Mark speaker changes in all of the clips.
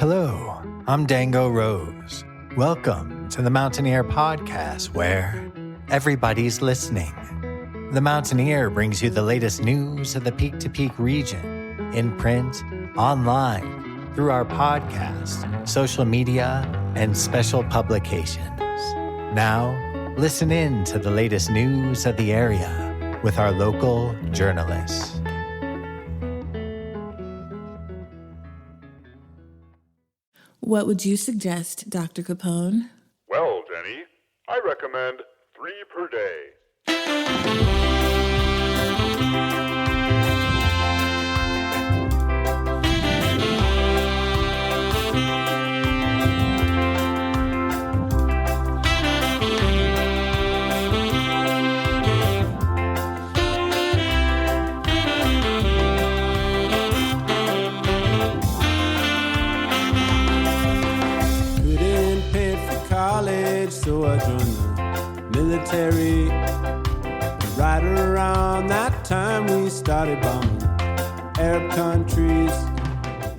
Speaker 1: Hello, I'm Dango Rose. Welcome to the Mountaineer Podcast, where everybody's listening. The Mountaineer brings you the latest news of the Peak to Peak region, in print, online, through our podcast, social media, and special publications. Now, listen in to the latest news of the area with our local journalists.
Speaker 2: What would you suggest, Dr. Capone?
Speaker 3: Well, Jenny, I recommend 3 per day.
Speaker 4: So I joined the military. Right around that time we started bombing Arab countries.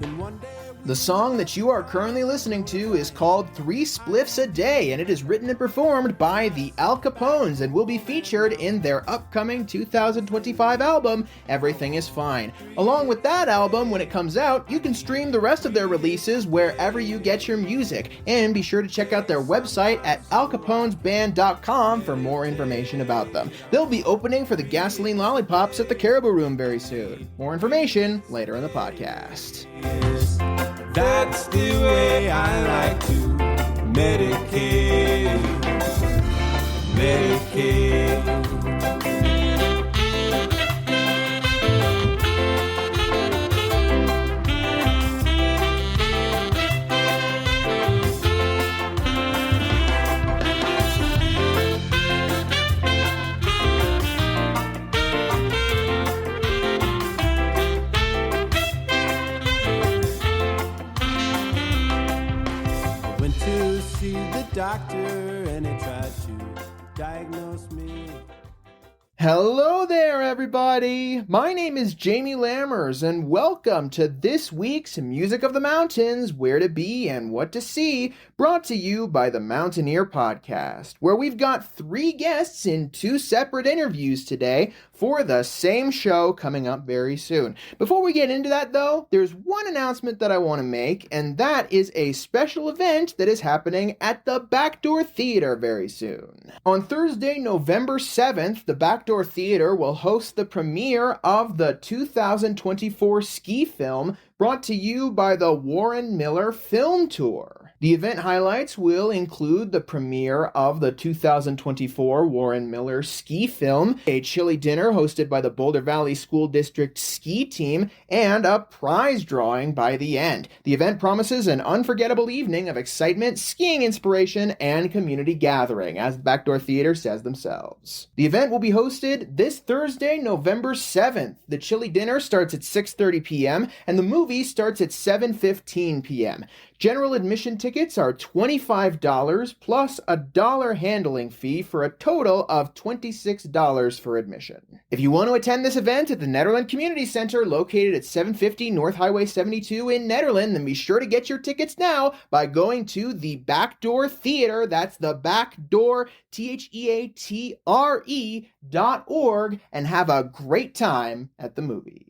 Speaker 4: Then one day
Speaker 5: the song that you are currently listening to is called 3 Spliffs a Day, and it is written and performed by the Alcapones and will be featured in their upcoming 2025 album, Everything Is Fine. Along with that album, when it comes out, you can stream the rest of their releases wherever you get your music, and be sure to check out their website at alcaponesband.com for more information about them. They'll be opening for the Gasoline Lollipops at the Caribou Room very soon. More information later in the podcast.
Speaker 4: that's the way I like to medicate. See the doctor and he tried to diagnose me.
Speaker 5: Hello there, everybody! My name is Jamie Lammers, and welcome to this week's Music of the Mountains, Where to Be and What to See, brought to you by the Mountaineer Podcast, where we've got 3 guests in 2 separate interviews today for the same show coming up very soon. Before we get into that, though, there's one announcement that I want to make, and that is a special event that is happening at the Backdoor Theater very soon. On Thursday, November 7th, the Backdoor Theater will host the premiere of the 2024 ski film brought to you by the Warren Miller Film Tour. The event highlights will include the premiere of the 2024 Warren Miller ski film, a chili dinner hosted by the Boulder Valley School District ski team, and a prize drawing by the end. The event promises an unforgettable evening of excitement, skiing inspiration, and community gathering, as the Backdoor Theater says themselves. The event will be hosted this Thursday, November 7th. The chili dinner starts at 6:30 p.m., and the movie starts at 7:15 p.m. General admission tickets are $25 plus a $1 handling fee for a total of $26 for admission. If you want to attend this event at the Nederland Community Center located at 750 North Highway 72 in Nederland, then be sure to get your tickets now by going to the Backdoor Theater, that's the Backdoor, theatre.org, and have a great time at the movies.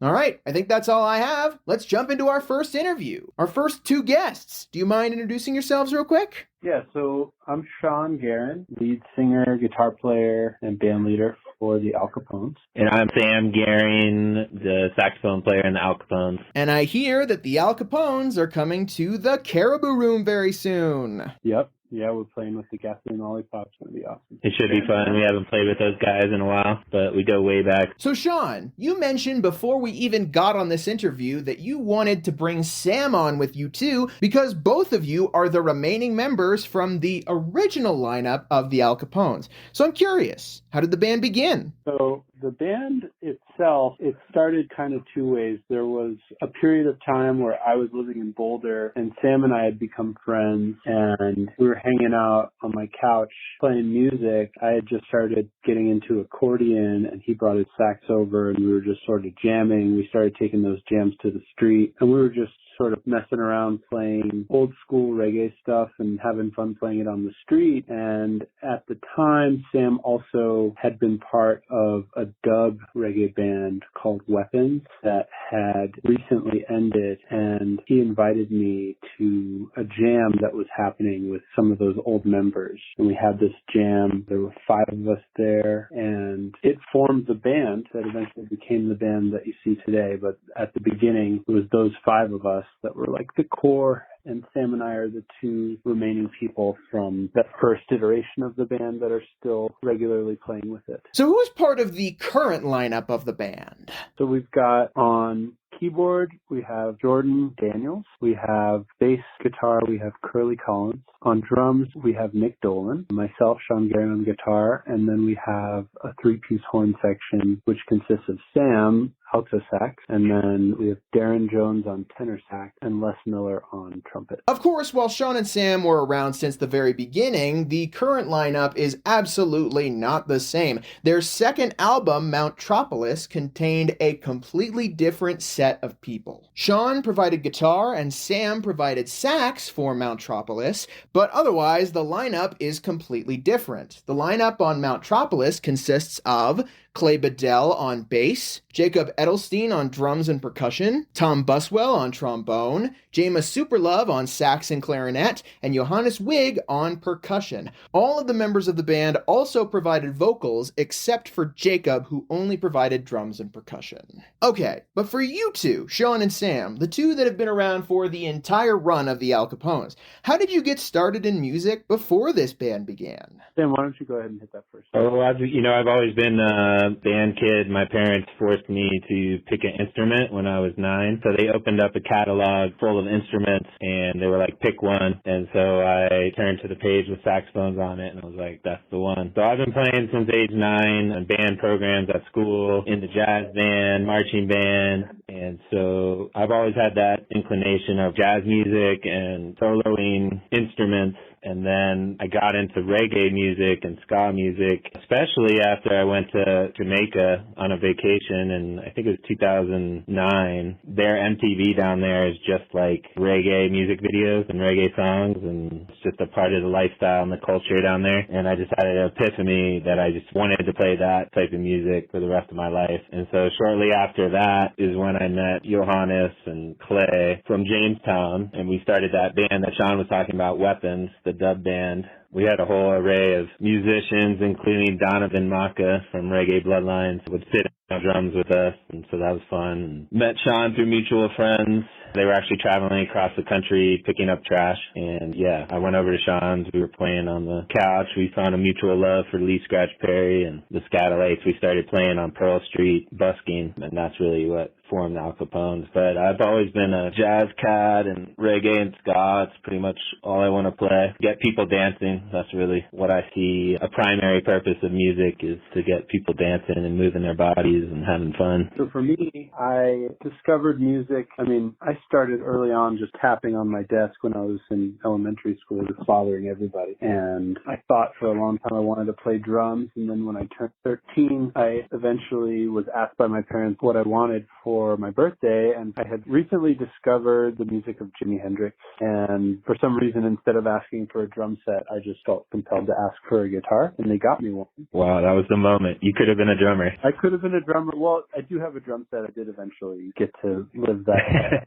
Speaker 5: All right, I think that's all I have. Let's jump into our first interview. Our first 2 guests. Do you mind introducing yourselves real quick?
Speaker 6: Yeah, so I'm Shaun Garin, lead singer, guitar player, and band leader for the Alcapones.
Speaker 7: And I'm Sam Garin, the saxophone player in the Alcapones.
Speaker 5: And I hear that the Alcapones are coming to the Caribou Room very soon.
Speaker 6: Yep. Yeah, we're playing with the Gasoline Lollipops. It's going to be awesome.
Speaker 7: It should be fun. We haven't played with those guys in a while, but we go way back.
Speaker 5: So, Shaun, you mentioned before we even got on this interview that you wanted to bring Sam on with you too, because both of you are the remaining members from the original lineup of the Alcapones. So I'm curious, how did the band begin?
Speaker 6: So The band itself, it started kind of two ways. There was a period of time where I was living in Boulder and Sam and I had become friends and we were hanging out on my couch playing music. I had just started getting into accordion and he brought his sax over and we were just sort of jamming. We started taking those jams to the street and we were just sort of messing around playing old school reggae stuff and having fun playing it on the street. And at the time, Sam also had been part of a dub reggae band called Weapons that had recently ended, and he invited me to a jam that was happening with some of those old members. And we had this jam. There were 5 of us there, and it formed the band that eventually became the band that you see today. But at the beginning, it was those 5 of us that were like the core, and Sam and I are the 2 remaining people from that first iteration of the band that are still regularly playing with it.
Speaker 5: So who is part of the current lineup of the band?
Speaker 6: So we've got on keyboard, we have Jordan Daniels. We have bass guitar, we have Curly Collins. On drums, we have Nick Dolan, myself, Shaun Garin on guitar, and then we have a 3-piece horn section, which consists of Sam, alto sax, and then we have Darin Jones on tenor sax and Les Miller on trumpet.
Speaker 5: Of course, while Shaun and Sam were around since the very beginning, the current lineup is absolutely not the same. Their second album, Mountropolis, contained a completely different set of people. Shaun provided guitar and Sam provided sax for Mountropolis, but otherwise the lineup is completely different. The lineup on Mountropolis consists of Clay Bedell on bass, Jacob Edelstein on drums and percussion, Tom Buswell on trombone, Jameis Superlove on sax and clarinet, and Johannes Wigg on percussion. All of the members of the band also provided vocals except for Jacob, who only provided drums and percussion. Okay, but for you two, Shaun and Sam, the 2 that have been around for the entire run of the Alcapones, how did you get started in music before this band began?
Speaker 6: Sam, why don't you go ahead and hit that first?
Speaker 7: Oh, I've always been a band kid. My parents forced me to pick an instrument when I was 9. So they opened up a catalog full of instruments and they were like, pick one. And so I turned to the page with saxophones on it and I was like, that's the one. So I've been playing since age 9 on band programs at school, in the jazz band, marching band. And so I've always had that inclination of jazz music and soloing instruments. And then I got into reggae music and ska music, especially after I went to Jamaica on a vacation, and I think it was 2009. Their MTV down there is just like reggae music videos and reggae songs, and it's just a part of the lifestyle and the culture down there. And I just had an epiphany that I just wanted to play that type of music for the rest of my life. And so shortly after that is when I met Johannes and Clay from Jamestown, and we started that band that Shaun was talking about, Weapons, the dub band. We had a whole array of musicians, including Donovan Maka from Reggae Bloodlines, would sit on drums with us, and so that was fun. Met Shaun through mutual friends. They were actually traveling across the country picking up trash, and yeah, I went over to Shaun's. We were playing on the couch. We found a mutual love for Lee Scratch Perry and the Scatolites. We started playing on Pearl Street, busking, and that's really what formed the Alcapones. But I've always been a jazz cat, and reggae and ska, it's pretty much all I want to play. Get people dancing. That's really what I see. A primary purpose of music is to get people dancing and moving their bodies and having fun.
Speaker 6: So for me, I discovered music. I started early on just tapping on my desk when I was in elementary school, just bothering everybody. And I thought for a long time I wanted to play drums. And then when I turned 13, I eventually was asked by my parents what I wanted for my birthday. And I had recently discovered the music of Jimi Hendrix. And for some reason, instead of asking for a drum set, I just felt compelled to ask for a guitar. And they got me one.
Speaker 7: Wow, that was the moment. You could have been a drummer.
Speaker 6: I could have been a drummer. Well, I do have a drum set. I did eventually get to live that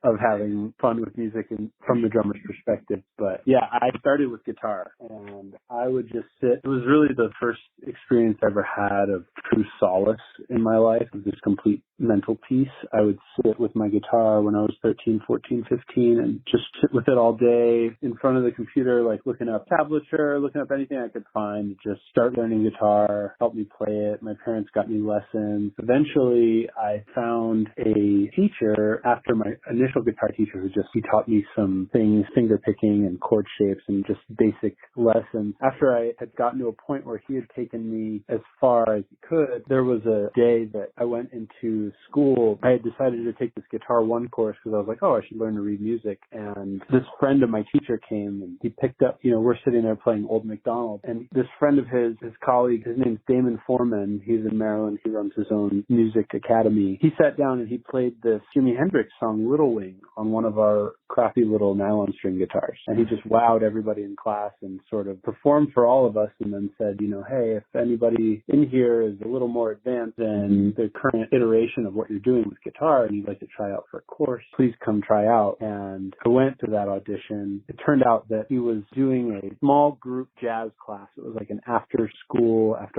Speaker 6: of having fun with music and from the drummer's perspective. But yeah, I started with guitar and I would just sit. It was really the first experience I ever had of true solace in my life, of just complete mental peace. I would sit with my guitar when I was 13, 14, 15 and just sit with it all day in front of the computer, like looking up tablature, looking up anything I could find, just start learning guitar, help me play it. My parents got me lessons. Eventually, I found a teacher after my initial guitar teacher he taught me some things, finger picking and chord shapes and just basic lessons. After I had gotten to a point where he had taken me as far as he could, there was a day that I went into school. I had decided to take this Guitar 1 course because I was like, oh, I should learn to read music. And this friend of my teacher came and he picked up, we're sitting there playing Old MacDonald. And this friend of his colleague, his name's Damon Foreman. He's in Maryland. He runs his own music academy. He sat down and he played this Jimi Hendrix song, Little Wing, on one of our crappy little nylon string guitars. And he just wowed everybody in class and sort of performed for all of us and then said, hey, if anybody in here is a little more advanced than the current iteration of what you're doing with guitar and you'd like to try out for a course, please come try out. And I went to that audition. It turned out that he was doing a small group jazz class. It was like an after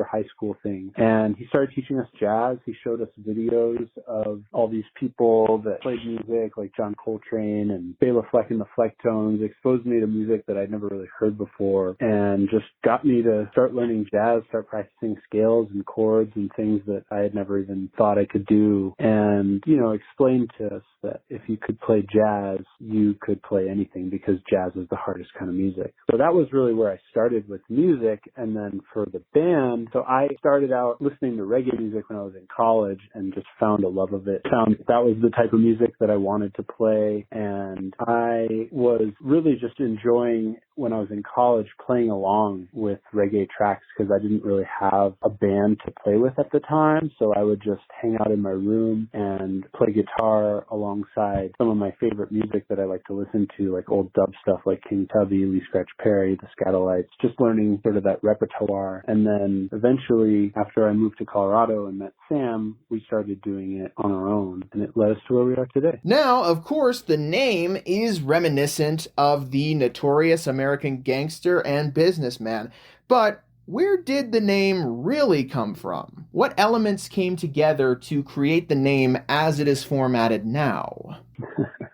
Speaker 6: high school thing. And he started teaching us jazz. He showed us videos of all these people that played music like John Coltrane and Bela Fleck and the Flecktones, exposed me to music that I'd never really heard before, and just got me to start learning jazz, start practicing scales and chords and things that I had never even thought I could do. And, explained to us that if you could play jazz, you could play anything because jazz is the hardest kind of music. So that was really where I started with music. And then for the band, so I started out listening to reggae music when I was in college and just found a love of it. Found that was the type of music that I wanted to play. And I was really just enjoying when I was in college playing along with reggae tracks because I didn't really have a band to play with at the time. So I would just hang out in my room and play guitar alongside some of my favorite music that I like to listen to, like old dub stuff like King Tubby, Lee Scratch Perry, the Scatolites, just learning sort of that repertoire. And then eventually, after I moved to Colorado and met Sam, we started doing it on our own, and it led us to where we are today.
Speaker 5: Now, of course, the name is reminiscent of the notorious American gangster and businessman, but where did the name really come from? What elements came together to create the name as it is formatted now?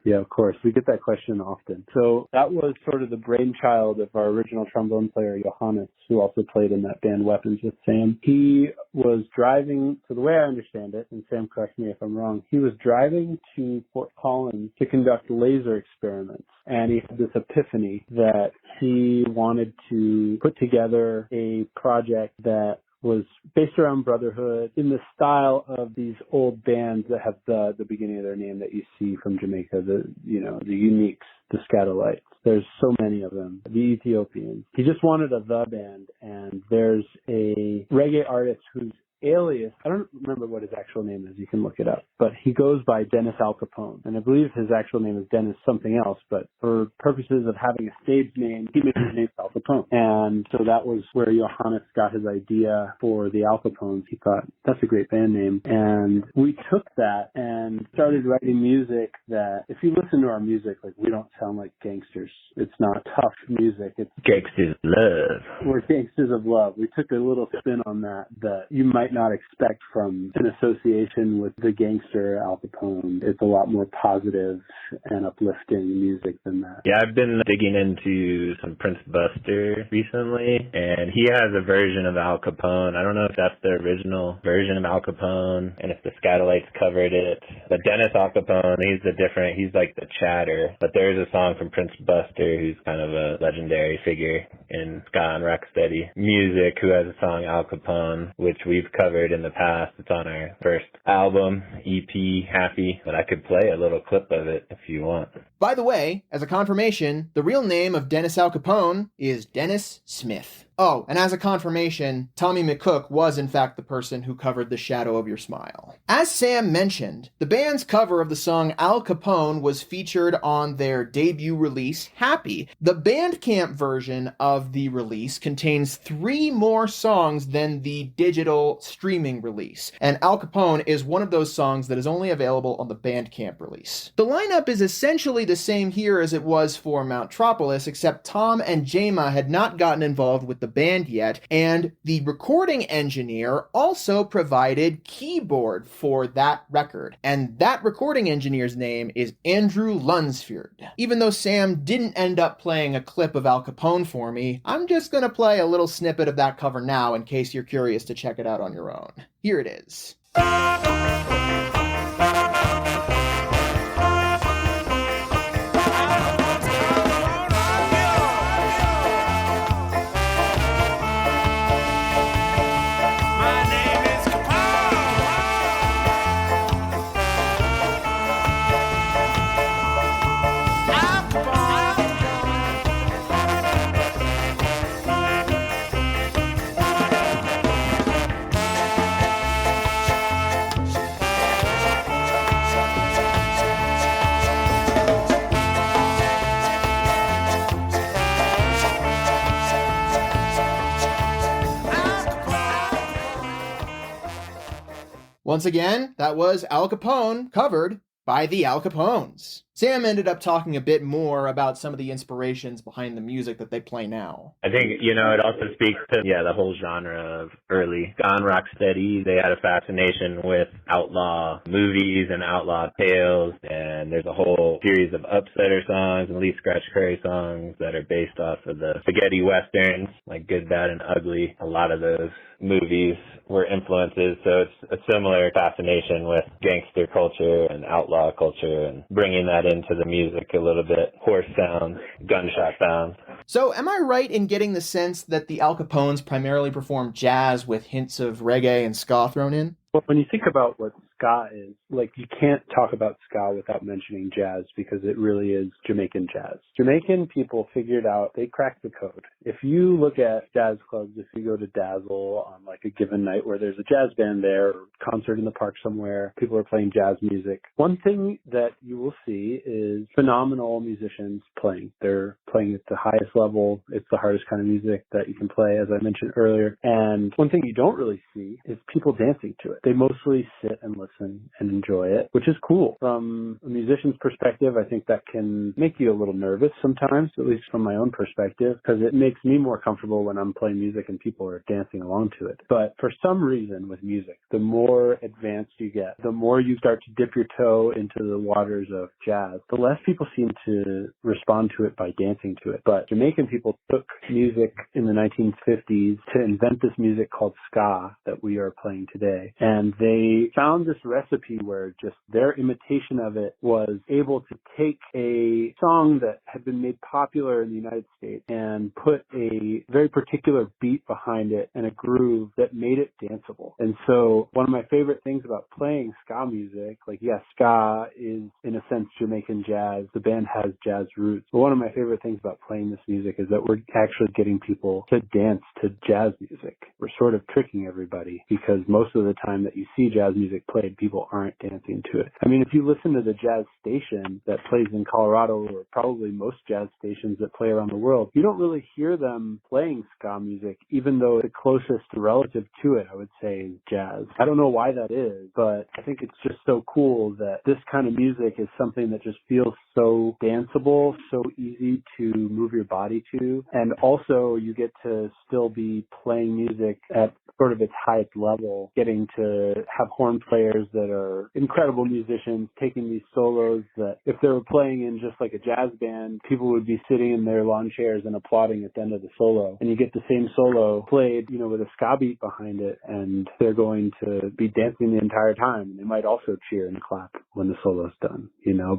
Speaker 6: Yeah, of course. We get that question often. So that was sort of the brainchild of our original trombone player, Johannes, who also played in that band Weapons with Sam. He was driving, so the way I understand it, and Sam correct me if I'm wrong, he was driving to Fort Collins to conduct laser experiments. And he had this epiphany that he wanted to put together a project that was based around brotherhood in the style of these old bands that have the beginning of their name that you see from Jamaica, the Uniques, the Scatolites. There's so many of them. The Ethiopians. He just wanted a the band, and there's a reggae artist whose alias, I don't remember what his actual name is, you can look it up, but he goes by Dennis Alcapone, and I believe his actual name is Dennis something else, but for purposes of having a stage name, he made his name Alcapone. And so that was where Johannes got his idea for the Alcapones. He thought, that's a great band name. And we took that and started writing music that, if you listen to our music, like, we don't sound like gangsters. It's not tough music. It's
Speaker 7: Gangsters of love.
Speaker 6: We're gangsters of love. We took a little spin on that you might not expect from an association with the gangster Al Capone. It's a lot more positive and uplifting music than that.
Speaker 7: Yeah, I've been digging into some Prince Buster recently, and he has a version of Al Capone. I don't know if that's the original version of Al Capone and if the Scatolites covered it. But Dennis Al Capone, he's like the chatter. But there's a song from Prince Buster, who's kind of a legendary figure in ska and rocksteady music, who has a song Al Capone, which we've covered in the past. It's on our first album, EP, Happy, but I could play a little clip of it if you want.
Speaker 5: By the way, as a confirmation, the real name of Dennis Al Capone is Dennis Smith. Oh, and as a confirmation, Tommy McCook was in fact the person who covered The Shadow of Your Smile. As Sam mentioned, the band's cover of the song Al Capone was featured on their debut release, Happy. The Bandcamp version of the release contains 3 more songs than the digital streaming release, and Al Capone is one of those songs that is only available on the Bandcamp release. The lineup is essentially the same here as it was for Mount Tropolis, except Tom and Jema had not gotten involved with the band yet, and the recording engineer also provided keyboard for that record. And that recording engineer's name is Andrew Lunsford. Even though Sam didn't end up playing a clip of Alcapone for me, I'm just gonna play a little snippet of that cover now in case you're curious to check it out on your own. Here it is. Once again, that was Al Capone, covered by the Alcapones. Sam ended up talking a bit more about some of the inspirations behind the music that they play now.
Speaker 7: I think, it also speaks to, the whole genre of early ska and rocksteady. They had a fascination with outlaw movies and outlaw tales, and there's a whole series of upsetter songs and Lee Scratch Perry songs that are based off of the spaghetti westerns, like Good, Bad, and Ugly. A lot of those movies were influences, so it's a similar fascination with gangster culture and outlaw culture and bringing that into the music a little bit. Horse sounds, gunshot sounds.
Speaker 5: So am I right in getting the sense that the Al Capones primarily perform jazz with hints of reggae and ska thrown in?
Speaker 6: Well, when you think about what ska is, you can't talk about ska without mentioning jazz because it really is Jamaican jazz. Jamaican people figured out, they cracked the code. If you look at jazz clubs, if you go to Dazzle on a given night where there's a jazz band there or concert in the park somewhere, people are playing jazz music. One thing that you will see is phenomenal musicians playing. They're playing at the highest level. It's the hardest kind of music that you can play, as I mentioned earlier. And one thing you don't really see is people dancing to it. They mostly sit and listen and enjoy it, which is cool. From a musician's perspective, I think that can make you a little nervous sometimes, at least from my own perspective, because it makes me more comfortable when I'm playing music and people are dancing along to it. But for some reason with music, the more advanced you get, the more you start to dip your toe into the waters of jazz, the less people seem to respond to it by dancing to it. But Jamaican people took music in the 1950s to invent this music called ska that we are playing today. And they found this recipe where just their imitation of it was able to take a song that had been made popular in the United States and put a very particular beat behind it and a groove that made it danceable. And so one of my favorite things about playing ska music, ska is in a sense Jamaican jazz. The band has jazz roots. But one of my favorite things about playing this music is that we're actually getting people to dance to jazz music. We're sort of tricking everybody because most of the time that you see jazz music played, people aren't dancing to it. I mean, if you listen to the jazz station that plays in Colorado, or probably most jazz stations that play around the world, you don't really hear them playing ska music, even though the closest relative to it, I would say, is jazz. I don't know why that is, but I think it's just so cool that this kind of music is something that just feels so danceable, so easy to move your body to, and also you get to still be playing music at sort of its highest level, getting to have horn players that are incredible musicians taking these solos that if they were playing in just like a jazz band, people would be sitting in their lawn chairs and applauding at the end of the solo. And you get the same solo played, with a ska beat behind it, and they're going to be dancing the entire time. They might also cheer and clap when the solo's done,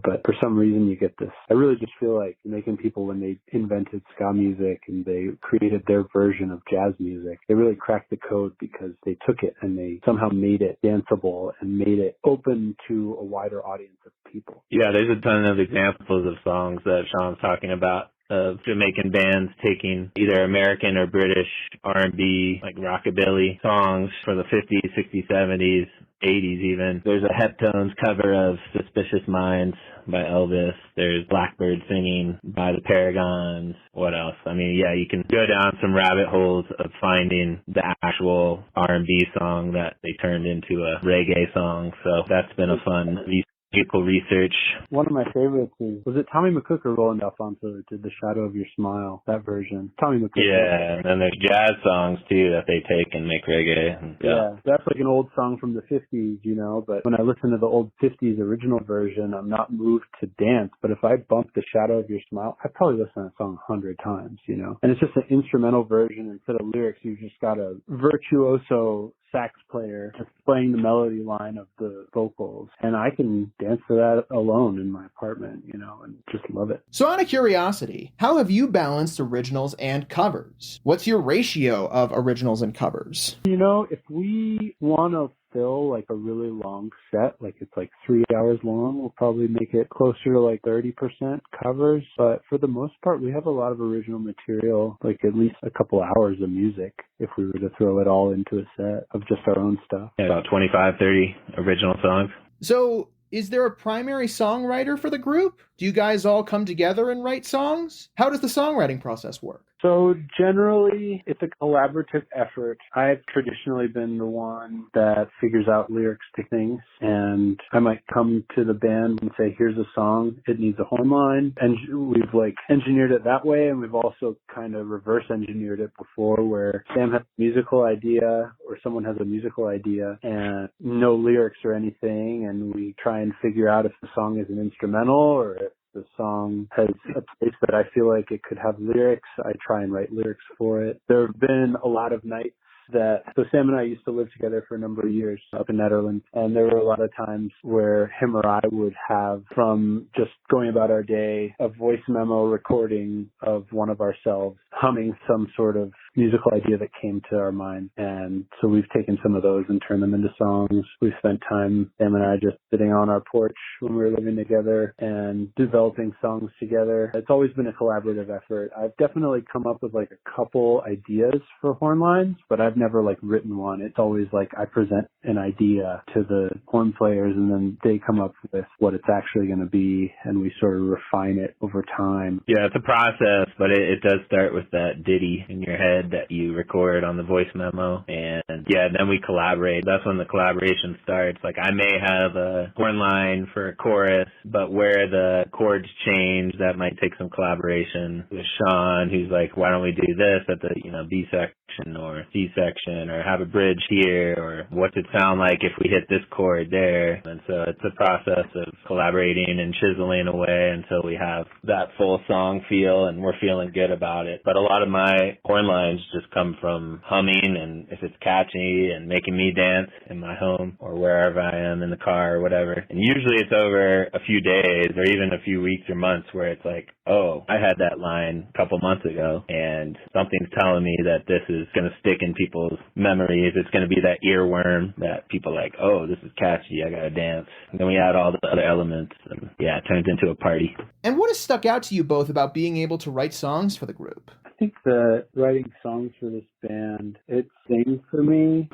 Speaker 6: but for some reason you get this. I really just feel like Jamaican people, when they invented ska music and they created their version of jazz music, they really cracked the code because they took it and they somehow made it danceable and made it open to a wider audience of people.
Speaker 7: Yeah, there's a ton of examples of songs that Shaun's talking about, of Jamaican bands taking either American or British R&B, like rockabilly songs for the 50s, 60s, 70s, 80s even. There's a Heptones cover of Suspicious Minds by Elvis. There's Blackbird singing by the Paragons. What else? I mean, you can go down some rabbit holes of finding the actual R&B song that they turned into a reggae song. So that's been a fun musical research.
Speaker 6: One of my favorites was it Tommy McCook or Roland Alfonso that did The Shadow of Your Smile, that version? Tommy McCook.
Speaker 7: Yeah, and then there's jazz songs too that they take and make reggae. And,
Speaker 6: yeah, that's like an old song from the 50s, but when I listen to the old 50s original version, I'm not moved to dance. But if I bump The Shadow of Your Smile, I probably listen to that song 100 times, And it's just an instrumental version. Instead of lyrics, you've just got a virtuoso sax player just playing the melody line of the vocals. And I can dance to that alone in my apartment, and just love it.
Speaker 5: So out of curiosity, how have you balanced originals and covers? What's your ratio of originals and covers?
Speaker 6: If we want to fill like a really long set, like it's like 3 hours long, we'll probably make it closer to like 30% covers. But for the most part, we have a lot of original material, like at least a couple hours of music if we were to throw it all into a set of just our own stuff.
Speaker 7: Yeah, about 25, 30 original songs.
Speaker 5: So is there a primary songwriter for the group? Do you guys all come together and write songs? How does the songwriting process work?
Speaker 6: So generally, it's a collaborative effort. I've traditionally been the one that figures out lyrics to things, and I might come to the band and say, here's a song, it needs a horn line, and we've like engineered it that way, and we've also kind of reverse engineered it before where Sam has a musical idea or someone has a musical idea and no lyrics or anything, and we try and figure out if the song is an instrumental or if the song has a place that I feel like it could have lyrics. I try and write lyrics for it. There have been a lot of nights so Sam and I used to live together for a number of years up in Netherlands, and there were a lot of times where him or I would have, from just going about our day, a voice memo recording of one of ourselves humming some sort of musical idea that came to our mind. And so we've taken some of those and turned them into songs. We've spent time, Sam and I, just sitting on our porch when we were living together and developing songs together. It's always been a collaborative effort. I've definitely come up with like a couple ideas for horn lines, but I've never like written one. It's always like I present an idea to the horn players and then they come up with what it's actually going to be, and we sort of refine it over time.
Speaker 7: Yeah, it's a process, but it does start with that ditty in your head that you record on the voice memo, and then we collaborate. That's when the collaboration starts. Like I may have a horn line for a chorus, but where the chords change, that might take some collaboration with Shaun, who's like, why don't we do this at the B section or C section, or have a bridge here, or what's it sound like if we hit this chord there? And so it's a process of collaborating and chiseling away until we have that full song feel and we're feeling good about it. But a lot of my horn lines just come from humming, and if it's catchy and making me dance in my home or wherever I am in the car or whatever. And usually it's over a few days or even a few weeks or months where it's like, oh, I had that line a couple months ago and something's telling me that this is going to stick in people's memories. It's going to be that earworm that people are like, oh, this is catchy, I got to dance. And then we add all the other elements, and it turns into a party.
Speaker 5: And what has stuck out to you both about being able to write songs for the group?
Speaker 6: I think that writing songs for this band, it's thing for me.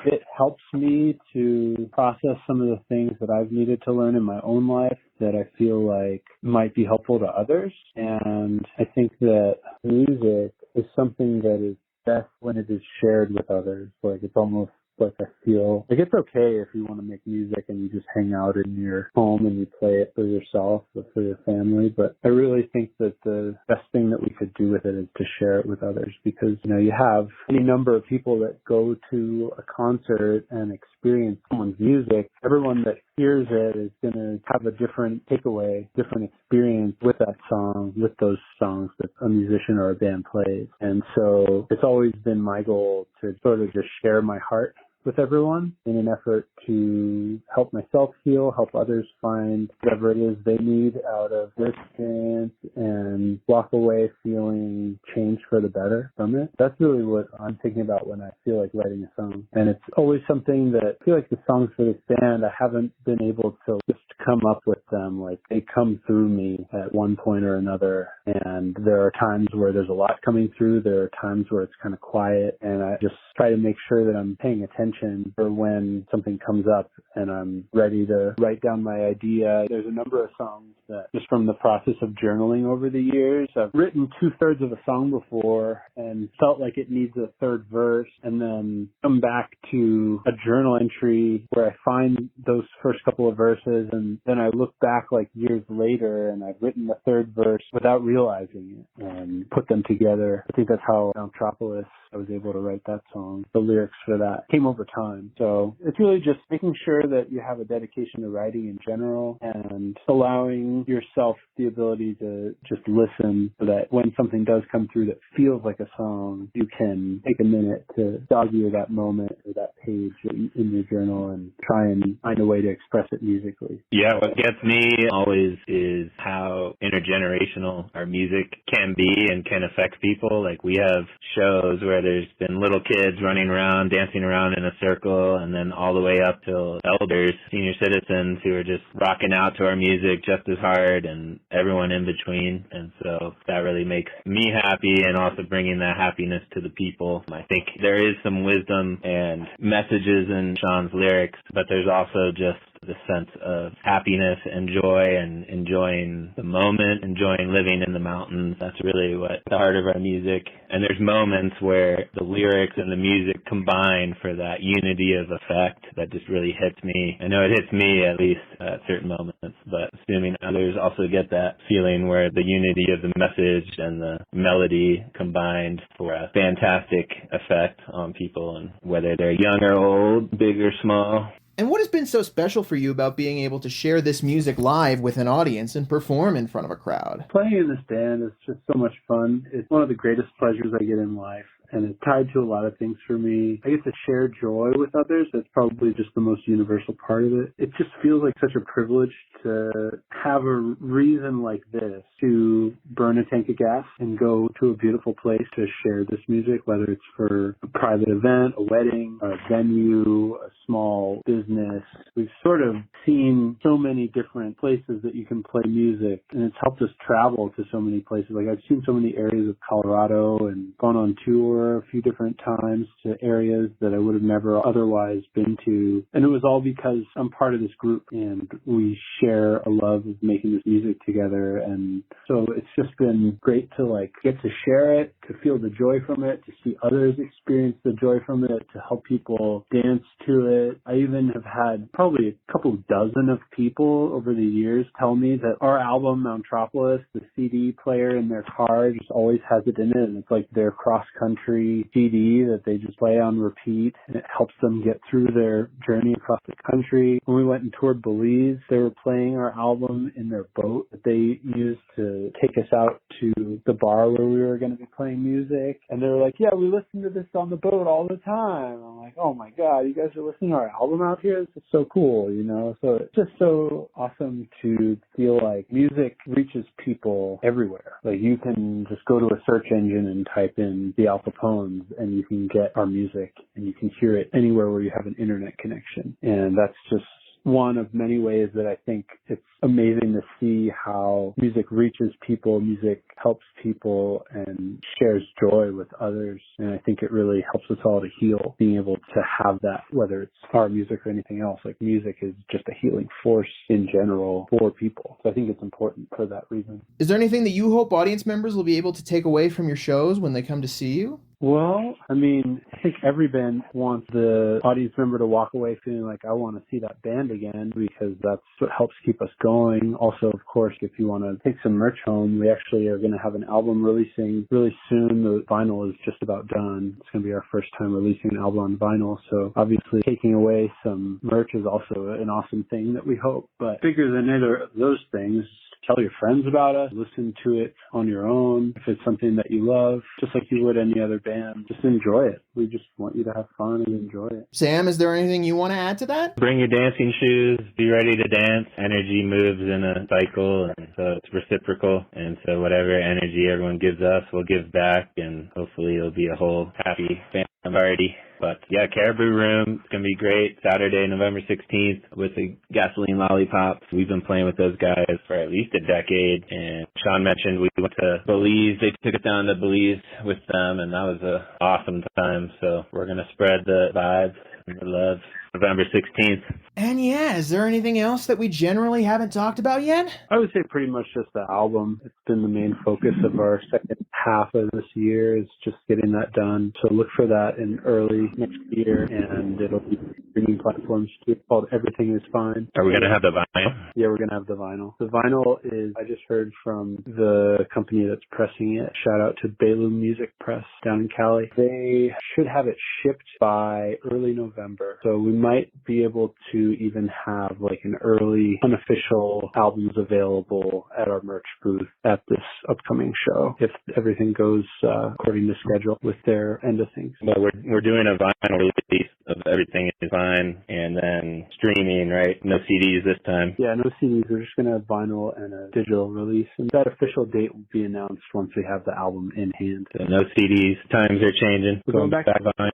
Speaker 6: It helps me to process some of the things that I've needed to learn in my own life that I feel like might be helpful to others. And I think that music is something that is best when it is shared with others. Like it's almost like I feel like it's okay if you want to make music and you just hang out in your home and you play it for yourself or for your family. But I really think that the best thing that we could do with it is to share it with others, because, you have any number of people that go to a concert and experience someone's music. Everyone that hears it is going to have a different takeaway, different experience with that song, with those songs that a musician or a band plays. And so it's always been my goal to sort of just share my heart with everyone in an effort to help myself heal, help others find whatever it is they need out of their experience, and walk away feeling changed for the better from it. That's really what I'm thinking about when I feel like writing a song. And it's always something that I feel like the songs for this band, I haven't been able to just come up with them. Like they come through me at one point or another. And there are times where there's a lot coming through. There are times where it's kind of quiet. And I just try to make sure that I'm paying attention for when something comes up and I'm ready to write down my idea. There's a number of songs that, just from the process of journaling over the years, I've written 2/3 of a song before and felt like it needs a third verse, and then come back to a journal entry where I find those first couple of verses and And then I look back like years later and I've written the third verse without realizing it and put them together. I think that's how Alcapones, I was able to write that song. The lyrics for that came over time. So it's really just making sure that you have a dedication to writing in general and allowing yourself the ability to just listen so that when something does come through that feels like a song, you can take a minute to dog ear that moment or that page in your journal and try and find a way to express it musically.
Speaker 7: Yeah, what gets me always is how intergenerational our music can be and can affect people. Like, we have shows where there's been little kids running around, dancing around in a circle, and then all the way up to elders, senior citizens who are just rocking out to our music just as hard, and everyone in between. And so that really makes me happy, and also bringing that happiness to the people. I think there is some wisdom and messages in Shaun's lyrics, but there's also just the sense of happiness and joy and enjoying the moment, enjoying living in the mountains. That's really what the heart of our music. And there's moments where the lyrics and the music combine for that unity of effect that just really hits me. I know it hits me at least at certain moments, but assuming others also get that feeling where the unity of the message and the melody combined for a fantastic effect on people, and whether they're young or old, big or small.
Speaker 5: And what has been so special for you about being able to share this music live with an audience and perform in front of a crowd?
Speaker 6: Playing in this band is just so much fun. It's one of the greatest pleasures I get in life, and it's tied to a lot of things for me. I get to share joy with others. That's probably just the most universal part of it. It just feels like such a privilege to have a reason like this to burn a tank of gas and go to a beautiful place to share this music, whether it's for a private event, a wedding, a venue, a small business. We've sort of seen so many different places that you can play music, and it's helped us travel to so many places. Like, I've seen so many areas of Colorado and gone on tour a few different times to areas that I would have never otherwise been to. And it was all because I'm part of this group and we share a love of making this music together. And so it's just been great to get to share it, to feel the joy from it, to see others experience the joy from it, to help people dance to it. I even have had probably a couple dozen of people over the years tell me that our album, Mountropolis, the CD player in their car just always has it in it, and it's like their cross-country CD that they just play on repeat, and it helps them get through their journey across the country. When we went and toured Belize, they were playing our album in their boat that they used to take us out to the bar where we were going to be playing music, and they were like, yeah, we listen to this on the boat all the time. I'm like, oh my God, you guys are listening to our album out here? This is so cool, you know? So it's just so awesome to feel like music reaches people everywhere. Like, you can just go to a search engine and type in the Alcapones and you can get our music and you can hear it anywhere where you have an internet connection. And that's just one of many ways that I think it's amazing to see how music reaches people, music helps people and shares joy with others. And I think it really helps us all to heal, being able to have that, whether it's our music or anything else. Like, music is just a healing force in general for people. So I think it's important for that reason.
Speaker 5: Is there anything that you hope audience members will be able to take away from your shows when they come to see you?
Speaker 6: Well, I mean, I think every band wants the audience member to walk away feeling like, I want to see that band again, because that's what helps keep us going. Also, of course, if you want to take some merch home, we actually are going to have an album releasing really soon. The vinyl is just about done. It's going to be our first time releasing an album on vinyl. So obviously taking away some merch is also an awesome thing that we hope. But bigger than either of those things, tell your friends about us, listen to it on your own. If it's something that you love, just like you would any other band, just enjoy it. We just want you to have fun and enjoy it.
Speaker 5: Sam, is there anything you want to add to that?
Speaker 7: Bring your dancing shoes, be ready to dance. Energy moves in a cycle, and so it's reciprocal. And so whatever energy everyone gives us, we'll give back, and hopefully it'll be a whole happy family party. But yeah, Caribou Room, it's going to be great. Saturday, November 16th with the Gasoline Lollipops. We've been playing with those guys for at least a decade. And Shaun mentioned we went to Belize. They took us down to Belize with them, and that was an awesome time. So we're going to spread the vibes and the love November 16th.
Speaker 5: And yeah, is there anything else that we generally haven't talked about yet?
Speaker 6: I would say pretty much just the album. It's been the main focus of our second half of this year is just getting that done. So look for that in early next year, and it'll be streaming platforms too, called Everything Is Fine.
Speaker 7: Are we going to have the vinyl?
Speaker 6: Yeah, we're going to have the vinyl. The vinyl is, I just heard from the company that's pressing it. Shout out to Belu Music Press down in Cali. They should have it shipped by early November. So we might be able to even have like an early unofficial albums available at our merch booth at this upcoming show if everything goes according to schedule with their end of things.
Speaker 7: But we're doing a vinyl release of Everything Is Fine, and then streaming, right? No CDs this time.
Speaker 6: Yeah, no CDs. We're just going to have vinyl and a digital release. And that official date will be announced once we have the album in hand.
Speaker 7: So no CDs. Times are changing.
Speaker 6: We're going back to
Speaker 7: vinyl.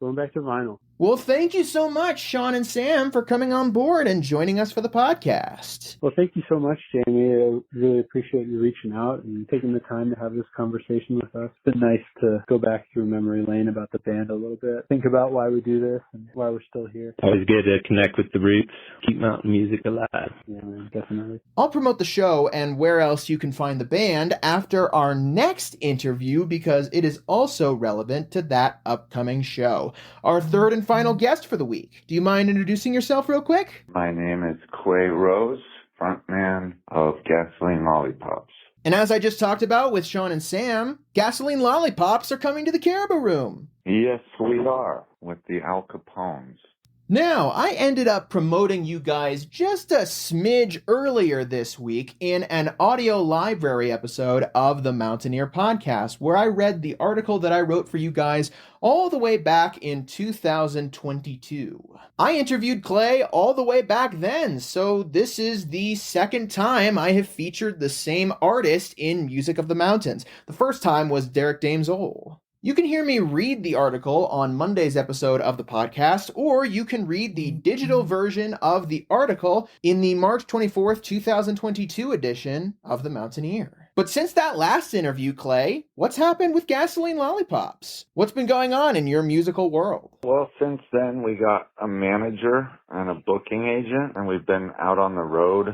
Speaker 6: Going back to vinyl.
Speaker 5: Well, thank you so much, Shaun and Sam, for coming on board and joining us for the podcast.
Speaker 6: Well, thank you so much, Jamie. I really appreciate you reaching out and taking the time to have this conversation with us. It's been nice to go back through memory lane about the band a little bit, think about why we do this and why we're still here.
Speaker 7: Always good to connect with the roots, keep mountain music alive.
Speaker 6: Yeah, man, definitely.
Speaker 5: I'll promote the show and where else you can find the band after our next interview because it is also relevant to that upcoming show. Our third and final guest for the week. Do you mind introducing yourself real quick?
Speaker 8: My name is Quay Rose, frontman of Gasoline Lollipops.
Speaker 5: And as I just talked about with Shaun and Sam, Gasoline Lollipops are coming to the Caribou Room.
Speaker 8: Yes, we are, with the Alcapones.
Speaker 5: Now, I ended up promoting you guys just a smidge earlier this week in an audio library episode of the Mountaineer podcast, where I read the article that I wrote for you guys all the way back in 2022. I interviewed Clay all the way back then, so this is the second time I have featured the same artist in Music of the Mountains. The first time was Darin Jones. You can hear me read the article on Monday's episode of the podcast, or you can read the digital version of the article in the March 24th, 2022 edition of the Mountaineer. But since that last interview, Clay, what's happened with Gasoline Lollipops? What's been going on in your musical world?
Speaker 8: Well, since then, we got a manager and a booking agent, and we've been out on the road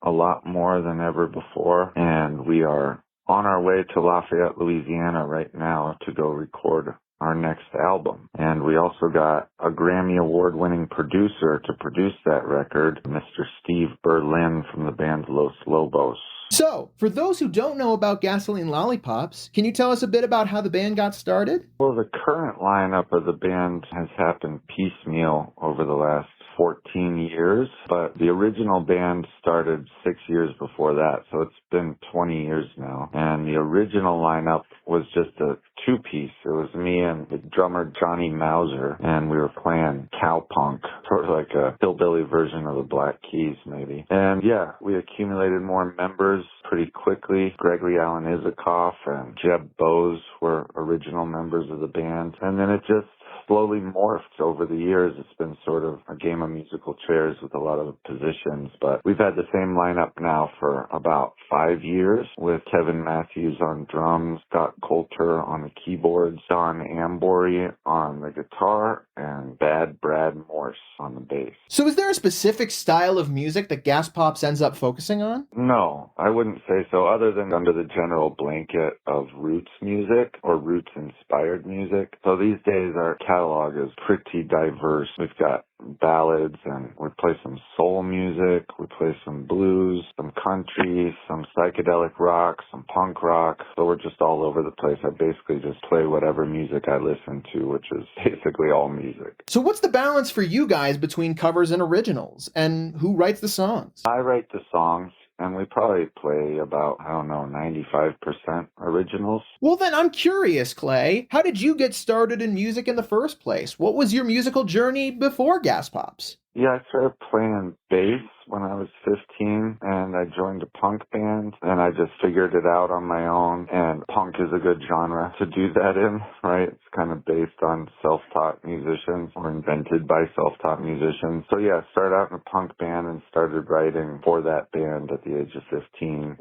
Speaker 8: a lot more than ever before, and we are on our way to Lafayette, Louisiana right now to go record our next album. And we also got a Grammy Award-winning producer to produce that record, Mr. Steve Berlin from the band Los Lobos.
Speaker 5: So, for those who don't know about Gasoline Lollipops, can you tell us a bit about how the band got started?
Speaker 8: Well, the current lineup of the band has happened piecemeal over the last 14 years, but the original band started 6 years before that, so it's been 20 years now. And the original lineup was just a two-piece. It was me and the drummer Johnny Mauser, and we were playing cowpunk, sort of like a hillbilly version of the Black Keys, maybe. And yeah, we accumulated more members pretty quickly. Gregory Alan Isikoff and Jeb Bose were original members of the band, and then it just slowly morphed over the years. It's been sort of a game of musical chairs with a lot of positions, but we've had the same lineup now for about 5 years with Kevin Matthews on drums, Scott Coulter on the keyboards, Don Ambory on the guitar, and Bad Brad Morse on the bass.
Speaker 5: So is there a specific style of music that Gas Pops ends up focusing on?
Speaker 8: No, I wouldn't say so, other than under the general blanket of roots music or roots-inspired music. So these days our catalog is pretty diverse. We've got ballads, and we play some soul music, we play some blues, some country, some psychedelic rock, some punk rock. So we're just all over the place. I basically just play whatever music I listen to, which is basically all music.
Speaker 5: So what's the balance for you guys between covers and originals? And who writes the songs?
Speaker 8: I write the songs, and we probably play about, 95% originals.
Speaker 5: Well, then I'm curious, Clay. How did you get started in music in the first place? What was your musical journey before Gas Pops?
Speaker 8: Yeah, I started playing bass when I was 15, and I joined a punk band, and I just figured it out on my own, and punk is a good genre to do that in, right? It's kind of based on self-taught musicians, or invented by self-taught musicians. So yeah, I started out in a punk band and started writing for that band at the age of 15.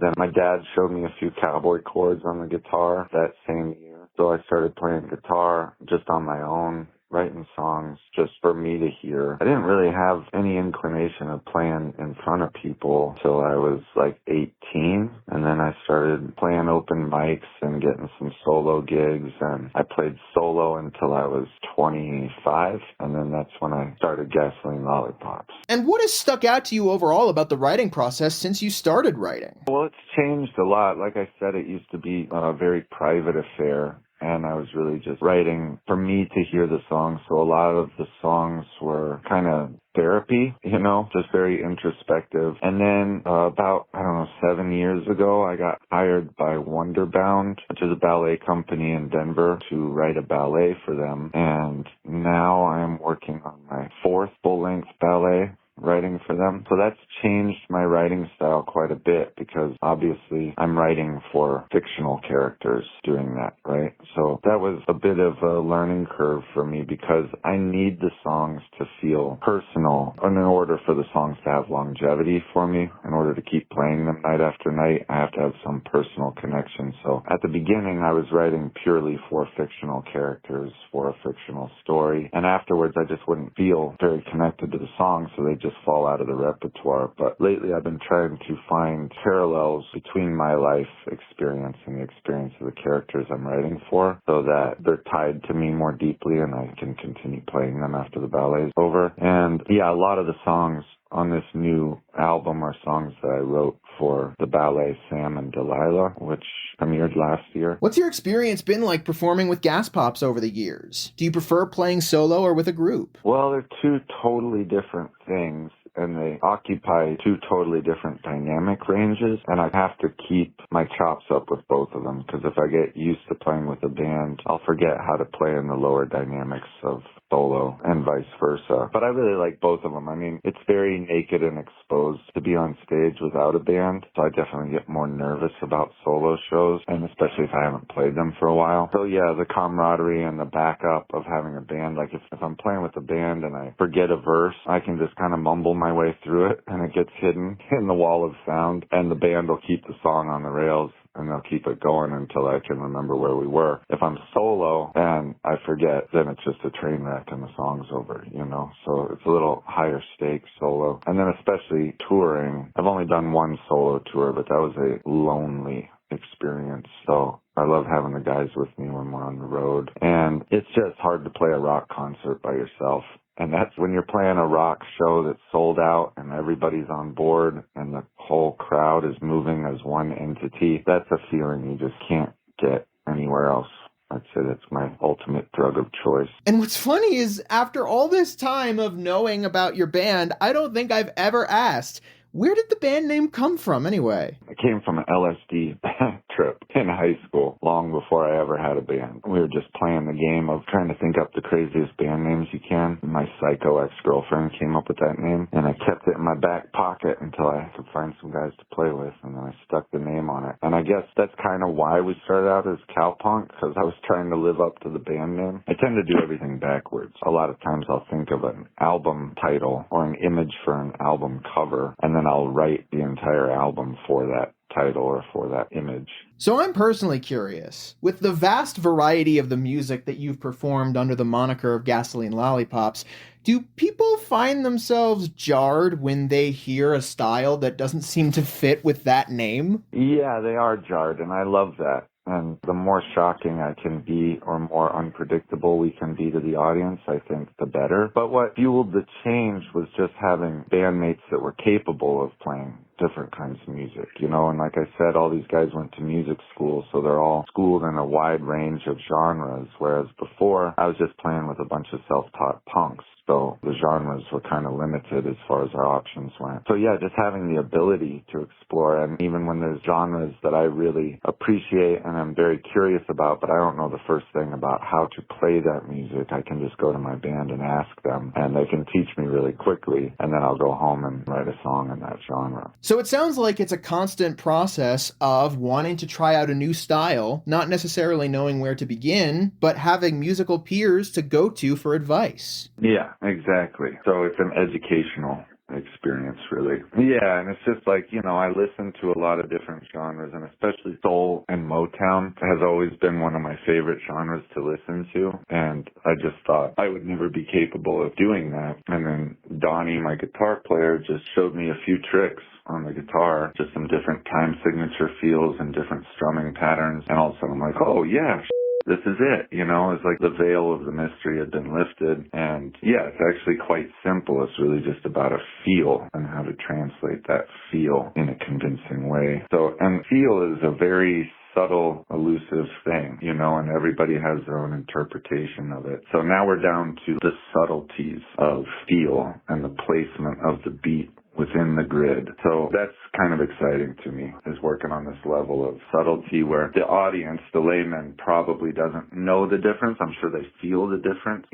Speaker 8: Then my dad showed me a few cowboy chords on the guitar that same year. So I started playing guitar just on my own. writing songs just for me to hear. I didn't really have any inclination of playing in front of people till I was like 18, and then I started playing open mics and getting some solo gigs, and I played solo until I was 25, and then that's when I started Gasoline Lollipops.
Speaker 5: And what has stuck out to you overall about the writing process since you started writing?
Speaker 8: Well, it's changed a lot. Like I said, it used to be a very private affair, and I was really just writing for me to hear the songs. So a lot of the songs were kind of therapy, just very introspective. And then about, 7 years ago, I got hired by Wonderbound, which is a ballet company in Denver, to write a ballet for them. And now I'm working on my 4th full-length ballet, writing for them. So that's changed my writing style quite a bit, because obviously I'm writing for fictional characters doing that, right? So that was a bit of a learning curve for me, because I need the songs to feel personal, and in order for the songs to have longevity for me, in order to keep playing them night after night, I have to have some personal connection. So at the beginning, I was writing purely for fictional characters, for a fictional story, and afterwards I just wouldn't feel very connected to the songs, so they just fall out of the repertoire. But lately I've been trying to find parallels between my life experience and the experience of the characters I'm writing for, so that they're tied to me more deeply and I can continue playing them after the ballet's over. And yeah, a lot of the songs on this new album are songs that I wrote for the ballet Sam and Delilah, which premiered last year.
Speaker 5: What's your experience been like performing with Gas Pops over the years? Do you prefer playing solo or with a group?
Speaker 8: Well, they're two totally different things, and they occupy two totally different dynamic ranges, and I have to keep my chops up with both of them, because if I get used to playing with a band, I'll forget how to play in the lower dynamics of solo and vice versa. But I really like both of them. I mean, it's very naked and exposed to be on stage without a band, so I definitely get more nervous about solo shows, and especially if I haven't played them for a while. So yeah, the camaraderie and the backup of having a band, like if I'm playing with a band and I forget a verse, I can just kind of mumble my way through it, and it gets hidden in the wall of sound, and the band will keep the song on the rails, and they'll keep it going until I can remember where we were. If I'm solo and I forget, then it's just a train wreck and the song's over, So it's a little higher stakes solo. And then especially touring. I've only done one solo tour, but that was a lonely experience. So I love having the guys with me when we're on the road. And it's just hard to play a rock concert by yourself. And that's when you're playing a rock show that's sold out and everybody's on board and the whole crowd is moving as one entity. That's a feeling you just can't get anywhere else. I'd say that's my ultimate drug of choice.
Speaker 5: And what's funny is, after all this time of knowing about your band, I don't think I've ever asked, where did the band name come from anyway?
Speaker 8: It came from an LSD trip in high school, long before I ever had a band. We were just playing the game of trying to think up the craziest band names you can. My psycho ex-girlfriend came up with that name, and I kept it in my back pocket until I could find some guys to play with, and then I stuck the name on it. And I guess that's kind of why we started out as Cowpunk, because I was trying to live up to the band name. I tend to do everything backwards. A lot of times I'll think of an album title or an image for an album cover, and then I'll write the entire album for that title or for that image.
Speaker 5: So I'm personally curious, with the vast variety of the music that you've performed under the moniker of Gasoline Lollipops, do people find themselves jarred when they hear a style that doesn't seem to fit with that name?
Speaker 8: Yeah, they are jarred, and I love that. And the more shocking I can be, or more unpredictable we can be to the audience, I think the better. But what fueled the change was just having bandmates that were capable of playing different kinds of music, and like I said, all these guys went to music school, so they're all schooled in a wide range of genres, whereas before I was just playing with a bunch of self-taught punks, so the genres were kind of limited as far as our options went. So yeah, just having the ability to explore, and even when there's genres that I really appreciate and I'm very curious about, but I don't know the first thing about how to play that music, I can just go to my band and ask them, and they can teach me really quickly, and then I'll go home and write a song in that genre.
Speaker 5: So it sounds like it's a constant process of wanting to try out a new style, not necessarily knowing where to begin, but having musical peers to go to for advice.
Speaker 8: Yeah, exactly. So it's an educational experience, really. Yeah, and it's just like, I listen to a lot of different genres, and especially soul and Motown has always been one of my favorite genres to listen to, and I just thought I would never be capable of doing that. And then Donnie, my guitar player, just showed me a few tricks on the guitar, just some different time signature feels and different strumming patterns, and all of a sudden I'm like, oh yeah, this is it, It's like the veil of the mystery had been lifted. And yeah, it's actually quite simple. It's really just about a feel and how to translate that feel in a convincing way. So, and feel is a very subtle, elusive thing, and everybody has their own interpretation of it. So now we're down to the subtleties of feel and the placement of the beat within the grid. So that's kind of exciting to me, is working on this level of subtlety where the audience, the layman, probably doesn't know the difference. I'm sure they feel the difference,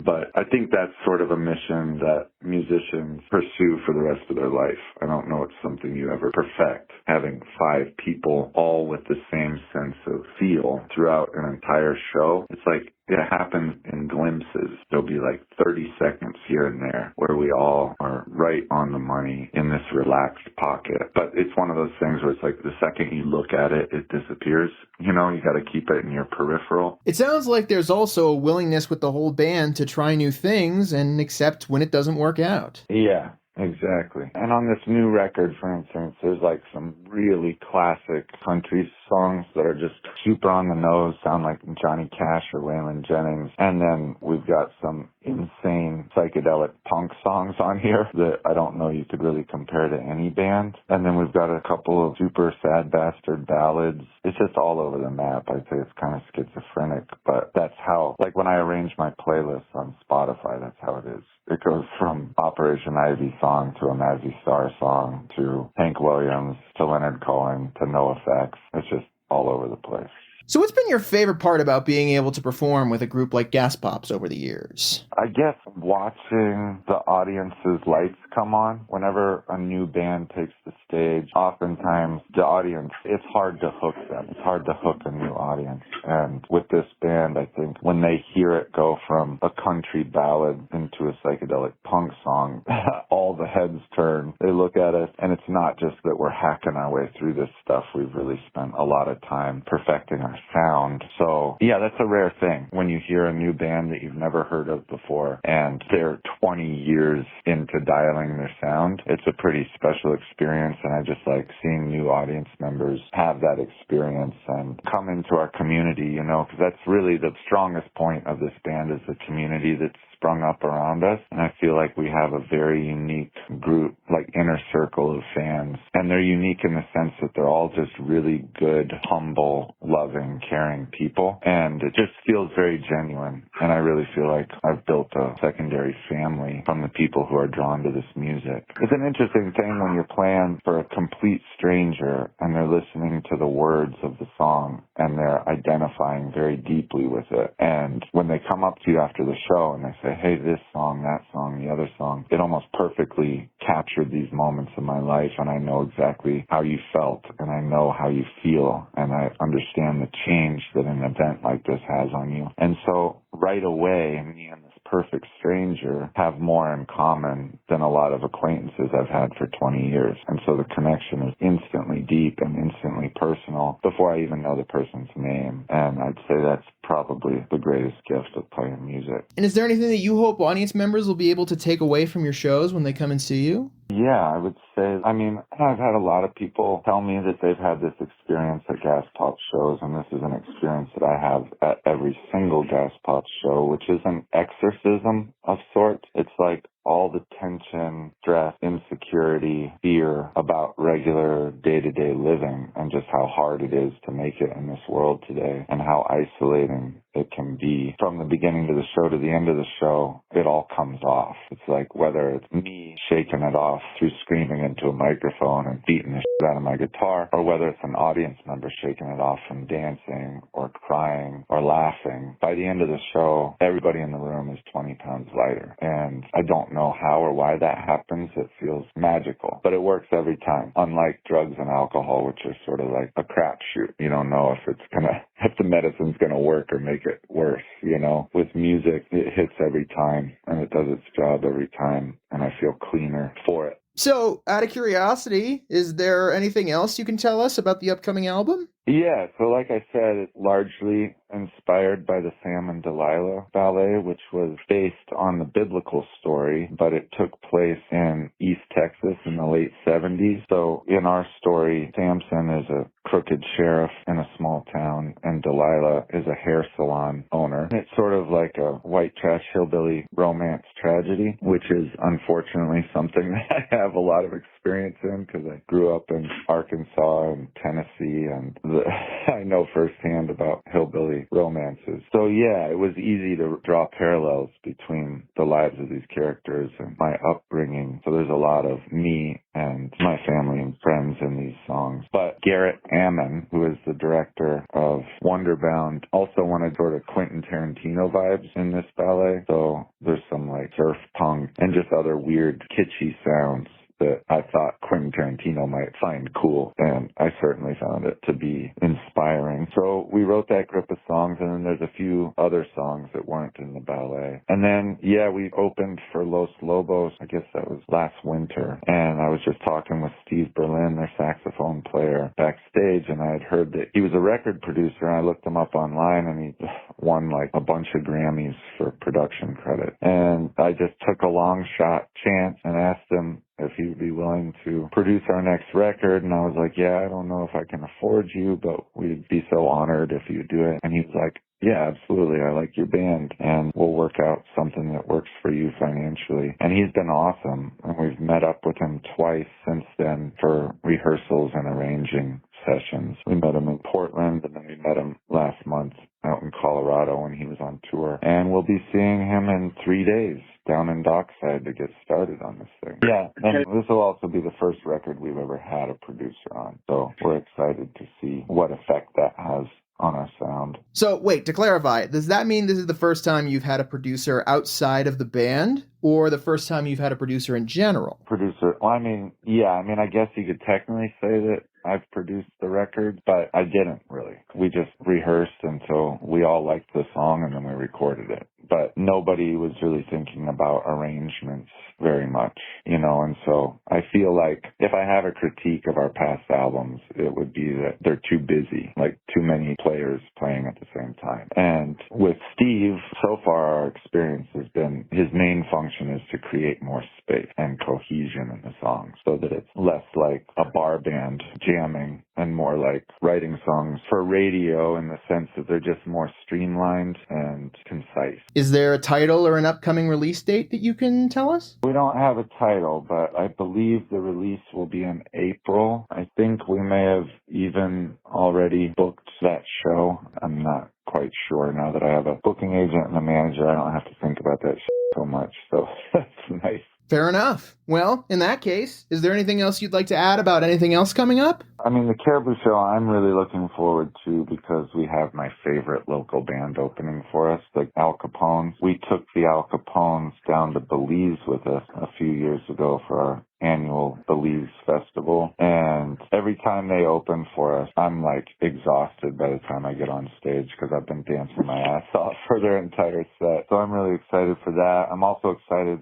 Speaker 8: but I think that's sort of a mission that musicians pursue for the rest of their life. I don't know it's something you ever perfect, having 5 people all with the same sense of feel throughout an entire show. It's like it happens in glimpses. There'll be like 30 seconds here and there where we all are right on the money in this relaxed pocket. But it's one of those things where it's like the second you look at it, it disappears. You got to keep it in your peripheral.
Speaker 5: It sounds like there's also a willingness with the whole band to try new things and accept when it doesn't work out.
Speaker 8: Yeah. Exactly. And on this new record, for instance, there's like some really classic country songs that are just super on the nose, sound like Johnny Cash or Waylon Jennings. And then we've got some insane psychedelic punk songs on here that I don't know you could really compare to any band. And then we've got a couple of super sad bastard ballads. It's just all over the map. I'd say it's kind of schizophrenic, but that's how, like when I arrange my playlists on Spotify, that's how it is. It goes from Operation Ivy song to a Mazzy Star song to Hank Williams to Leonard Cohen to NoFX. It's just all over the place.
Speaker 5: So what's been your favorite part about being able to perform with a group like Gas Pops over the years?
Speaker 8: I guess watching the audience's lights come on. Whenever a new band takes the stage, oftentimes the audience, it's hard to hook them. It's hard to hook a new audience. And with this band, I think when they hear it go from a country ballad into a psychedelic punk song, all the heads turn. They look at us, and it's not just that we're hacking our way through this stuff. We've really spent a lot of time perfecting our sound. So yeah, that's a rare thing when you hear a new band that you've never heard of before and they're 20 years into dialing their sound. It's a pretty special experience, and I just like seeing new audience members have that experience and come into our community, because that's really the strongest point of this band, is the community that's sprung up around us. And I feel like we have a very unique group, like inner circle of fans. And they're unique in the sense that they're all just really good, humble, loving, caring people. And it just feels very genuine. And I really feel like I've built a secondary family from the people who are drawn to this music. It's an interesting thing when you're playing for a complete stranger and they're listening to the words of the song and they're identifying very deeply with it. And when they come up to you after the show and they say, hey, this song, that song, the other song, it almost perfectly captured these moments in my life, and I know exactly how you felt, and I know how you feel, and I understand the change that an event like this has on you. And so right away, me and this perfect stranger have more in common than a lot of acquaintances I've had for 20 years. And so the connection is instantly deep and instantly personal before I even know the person's name. And I'd say that's probably the greatest gift of playing music.
Speaker 5: And is there anything that you hope audience members will be able to take away from your shows when they come and see you?
Speaker 8: Yeah, I would say, I've had a lot of people tell me that they've had this experience at Gas Pop shows, and this is an experience that I have at every single Gas Pop show, which is an exorcism of sorts. It's like all the tension, stress, insecurity, fear about regular day-to-day living and just how hard it is to make it in this world today and how isolating it can be. From the beginning to the show to the end of the show, it all comes off. It's like whether it's me shaking it off through screaming into a microphone and beating the shit out of my guitar, or whether it's an audience member shaking it off from dancing or crying or laughing. By the end of the show, everybody in the room is 20 pounds lighter. And I don't know how or why that happens. It feels magical, but it works every time. Unlike drugs and alcohol, which are sort of like a crapshoot. You don't know if it's going to if the medicine's going to work or make it worse, you know. With music, it hits every time and it does its job every time, and I feel cleaner for it.
Speaker 5: So, out of curiosity, is there anything else you can tell us about the upcoming album?
Speaker 8: Yeah, so like I said, it's largely inspired by the Sam and Delilah ballet, which was based on the biblical story, but it took place in East Texas in the late 70s. So in our story, Samson is a crooked sheriff in a small town, and Delilah is a hair salon owner. It's sort of like a white trash hillbilly romance tragedy, which is unfortunately something that I have a lot of experience in because I grew up in Arkansas and Tennessee, and I know firsthand about hillbilly romances. So yeah, it was easy to draw parallels between the lives of these characters and my upbringing. So there's a lot of me and my family and friends in these songs. But Garrett Ammon, who is the director of Wonderbound, also wanted sort of Quentin Tarantino vibes in this ballet. So there's some like surf punk and just other weird kitschy sounds that I thought Quentin Tarantino might find cool, and I certainly found it to be inspiring. So we wrote that group of songs, and then there's a few other songs that weren't in the ballet. And then, yeah, we opened for Los Lobos, I guess that was last winter, and I was just talking with Steve Berlin, their saxophone player, backstage, and I had heard that he was a record producer, and I looked him up online, and he won like a bunch of Grammys for production credit. And I just took a long shot chance and asked him if he would be willing to produce our next record. And I was like, yeah, I don't know if I can afford you, but we'd be so honored if you do it. And he was like, yeah, absolutely. I like your band, and we'll work out something that works for you financially. And he's been awesome. And we've met up with him twice since then for rehearsals and arranging sessions. We met him in Portland, and then we met him last month out in Colorado when he was on tour. And we'll be seeing him in 3 days down in Dockside to get started on this thing. Yeah, and this will also be the first record we've ever had a producer on. So we're excited to see what effect that has on our sound.
Speaker 5: So wait, to clarify, does that mean this is the first time you've had a producer outside of the band, or the first time you've had a producer in general?
Speaker 8: Producer, well, I guess you could technically say that I've produced the record, but I didn't really. We just rehearsed until we all liked the song, and then we recorded it. But nobody was really thinking about arrangements very much, you know, and so I feel like if I have a critique of our past albums, it would be that they're too busy, like too many players playing at the same time. And with Steve, so far our experience has been his main function is to create more space and cohesion in the songs so that it's less like a bar band jamming and more like writing songs for radio in the sense that they're just more streamlined and concise.
Speaker 5: Is there a title or an upcoming release date that you can tell us?
Speaker 8: We don't have a title, but I believe the release will be in April. I think we may have even already booked that show. I'm not quite sure. Now that I have a booking agent and a manager, I don't have to think about that so much. So that's nice.
Speaker 5: Fair enough. Well, in that case, is there anything else you'd like to add about anything else coming up?
Speaker 8: I mean, the Caribou Show I'm really looking forward to because we have my favorite local band opening for us, the Alcapones. We took the Alcapones down to Belize with us a few years ago for our annual Belize Festival. And every time they open for us, I'm like exhausted by the time I get on stage because I've been dancing my ass off for their entire set. So I'm really excited for that. I'm also excited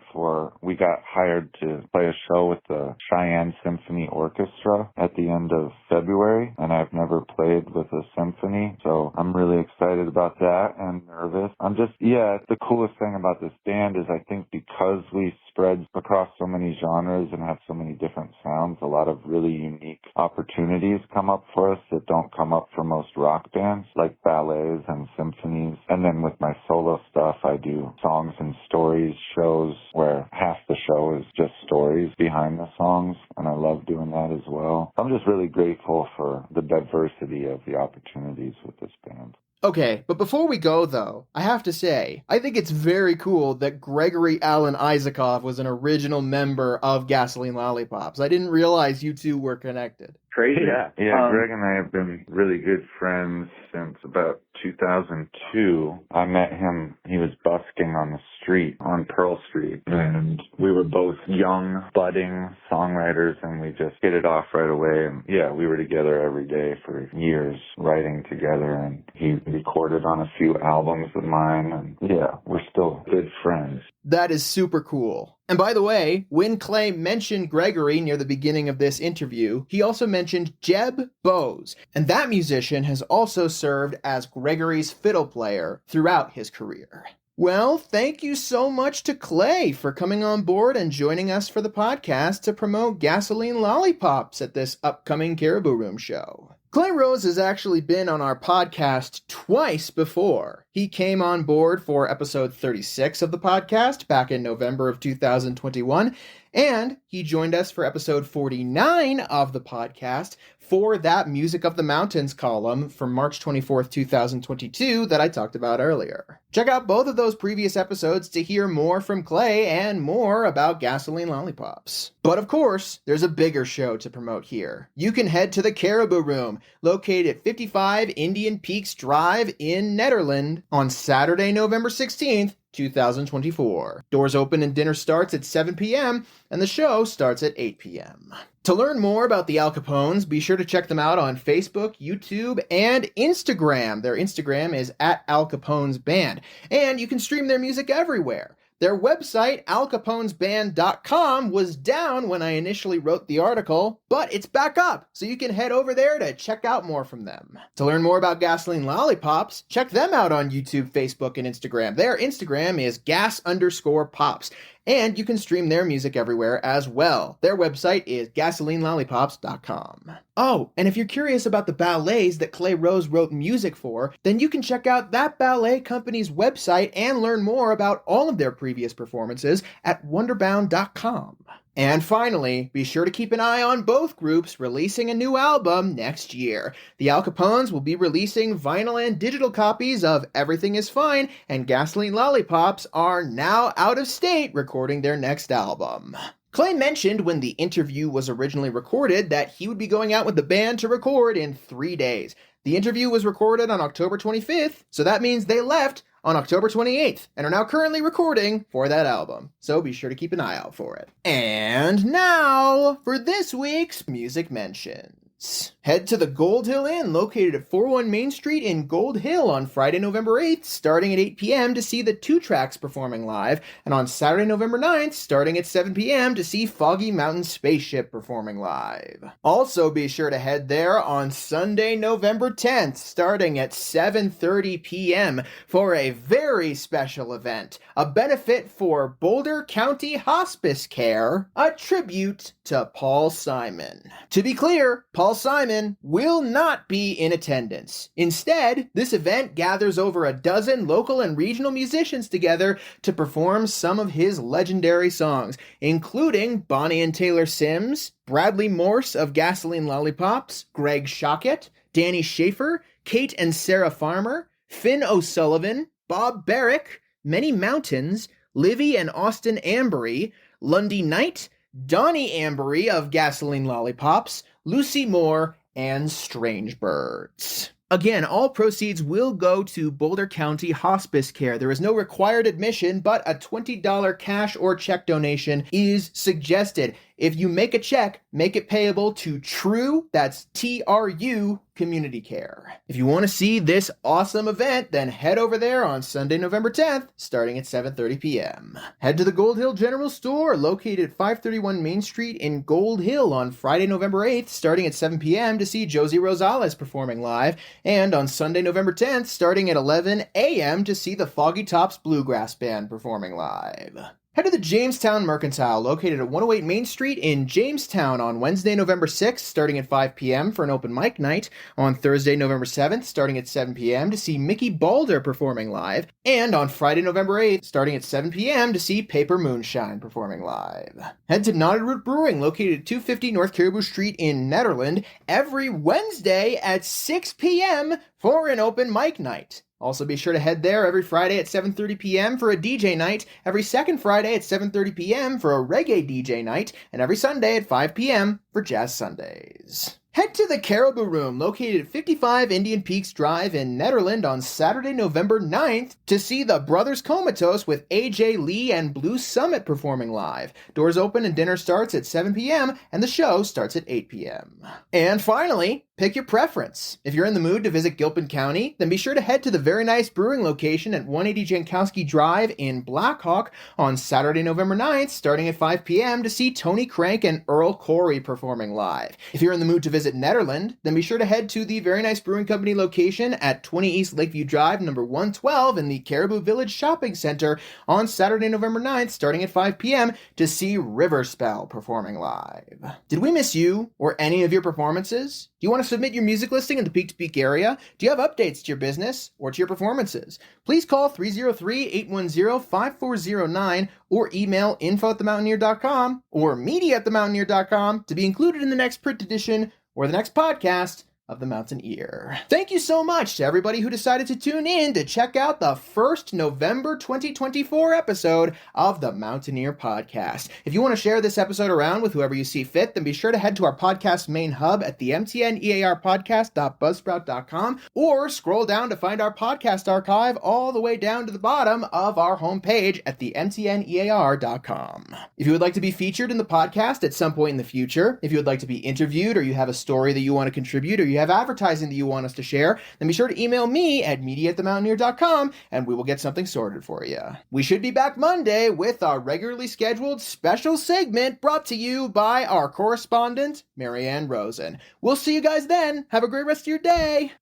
Speaker 8: we got hired to play a show with the Cheyenne Symphony Orchestra at the end of February, and I've never played with a symphony, so I'm really excited about that and nervous. The coolest thing about this band is I think because we spread across so many genres and have so many different sounds, a lot of really unique opportunities come up for us that don't come up for most rock bands, like ballets and symphonies. And then with my solo stuff, I do songs and stories shows where half the show is just stories behind the songs, and I love doing that as well. I'm just really grateful for the diversity of the opportunities with this band.
Speaker 5: Okay, but before we go, though, I have to say, I think it's very cool that Gregory Alan Isakov was an original member of Gasoline Lollipops. I didn't realize you two were connected.
Speaker 6: Crazy.
Speaker 8: Yeah, Greg and I have been really good friends since about 2002. I met him, he was busking on the street, on Pearl Street, and we were both young, budding songwriters, and we just hit it off right away. And yeah, we were together every day for years, writing together, and he recorded on a few albums of mine, and yeah, we're still good friends.
Speaker 5: That is super cool. And by the way, when Clay mentioned Gregory near the beginning of this interview, he also mentioned Jeb Bowes, and that musician has also served as Gregory's fiddle player throughout his career. Well, thank you so much to Clay for coming on board and joining us for the podcast to promote Gasoline Lollipops at this upcoming Caribou Room show. Clay Rose has actually been on our podcast twice before. He came on board for episode 36 of the podcast back in November of 2021, and he joined us for episode 49 of the podcast for that Music of the Mountains column from March 24th, 2022 that I talked about earlier. Check out both of those previous episodes to hear more from Clay and more about Gasoline Lollipops. But of course, there's a bigger show to promote here. You can head to the Caribou Room, located at 55 Indian Peaks Drive in Nederland, on Saturday, November 16th, 2024. Doors open and dinner starts at 7 p.m., and the show starts at 8 p.m. To learn more about the Alcapones, be sure to check them out on Facebook, YouTube, and Instagram. Their Instagram is @AlcaponesBand, and you can stream their music everywhere. Their website, alcaponesband.com, was down when I initially wrote the article, but it's back up, so you can head over there to check out more from them. To learn more about Gasoline Lollipops, check them out on YouTube, Facebook, and Instagram. Their Instagram is gas_pops, and you can stream their music everywhere as well. Their website is gasolinelollipops.com. Oh, and if you're curious about the ballets that Clay Rose wrote music for, then you can check out that ballet company's website and learn more about all of their previous performances at wonderbound.com. And finally, be sure to keep an eye on both groups releasing a new album next year. The Alcapones will be releasing vinyl and digital copies of Everything Is Fine, and Gasoline Lollipops are now out of state recording their next album. Clay mentioned when the interview was originally recorded that he would be going out with the band to record in 3 days. The interview was recorded on October 25th, so that means they left on October 28th and are now currently recording for that album. So be sure to keep an eye out for it. And now for this week's Music Mentions. Head to the Gold Hill Inn, located at 41 Main Street in Gold Hill on Friday, November 8th, starting at 8 p.m. to see the Two Tracks performing live, and on Saturday, November 9th, starting at 7 p.m. to see Foggy Mountain Spaceship performing live. Also be sure to head there on Sunday, November 10th, starting at 7:30 p.m. for a very special event, a benefit for Boulder County Hospice Care, a tribute to Paul Simon. To be clear, Paul Simon will not be in attendance. Instead, this event gathers over a dozen local and regional musicians together to perform some of his legendary songs, including Bonnie and Taylor Sims, Bradley Morse of Gasoline Lollipops, Greg Shockett, Danny Schaefer, Kate and Sarah Farmer, Finn O'Sullivan, Bob Barrick, Many Mountains, Livy and Austin Ambery, Lundy Knight, Donnie Ambery of Gasoline Lollipops, Lucy Moore, and Strange Birds. Again, all proceeds will go to Boulder County Hospice Care. There is no required admission, but a $20 cash or check donation is suggested. If you make a check, make it payable to TRU, that's TRU, Community Care. If you want to see this awesome event, then head over there on Sunday, November 10th, starting at 7:30 p.m. Head to the Gold Hill General Store, located at 531 Main Street in Gold Hill on Friday, November 8th, starting at 7 p.m. to see Josie Rosales performing live, and on Sunday, November 10th, starting at 11 a.m. to see the Foggy Tops Bluegrass Band performing live. Head to the Jamestown Mercantile, located at 108 Main Street in Jamestown on Wednesday, November 6th, starting at 5 p.m. for an open mic night, on Thursday, November 7th, starting at 7 p.m. to see Mickey Boulder performing live, and on Friday, November 8th, starting at 7 p.m. to see Paper Moonshine performing live. Head to Knotted Root Brewing, located at 250 North Caribou Street in Nederland, every Wednesday at 6 p.m. for an open mic night. Also be sure to head there every Friday at 7:30 p.m. for a DJ night, every second Friday at 7:30 p.m. for a reggae DJ night, and every Sunday at 5 p.m. for Jazz Sundays. Head to the Caribou Room, located at 55 Indian Peaks Drive in Nederland on Saturday, November 9th, to see the Brothers Comatose with AJ Lee and Blue Summit performing live. Doors open and dinner starts at 7 p.m., and the show starts at 8 p.m. And finally, pick your preference. If you're in the mood to visit Gilpin County, then be sure to head to the Very Nice Brewing location at 180 Jankowski Drive in Blackhawk on Saturday, November 9th, starting at 5 p.m. to see Tony Crank and Earl Corey performing live. If you're in the mood to visit Nederland, then be sure to head to the Very Nice Brewing Company location at 20 East Lakeview Drive, number 112 in the Caribou Village Shopping Center on Saturday, November 9th, starting at 5 p.m. to see Riverspell performing live. Did we miss you or any of your performances? Do you want to submit your music listing in the Peak to Peak area? Do you have updates to your business or to your performances? Please call 303-810-5409 or email info@themountaineer.com or media@themountaineer.com to be included in the next print edition or the next podcast of The Mountain Ear. Thank you so much to everybody who decided to tune in to check out the first November 2024 episode of the Mountain Ear podcast. If you want to share this episode around with whoever you see fit, then be sure to head to our podcast main hub at the mtnearpodcast.buzzsprout.com or scroll down to find our podcast archive all the way down to the bottom of our homepage at the mtnear.com. If you would like to be featured in the podcast at some point in the future, if you would like to be interviewed or you have a story that you want to contribute or you have advertising that you want us to share, then be sure to email me at media@themountaineer.com and we will get something sorted for you. We should be back Monday with our regularly scheduled special segment brought to you by our correspondent, Marianne Rosen. We'll see you guys then. Have a great rest of your day.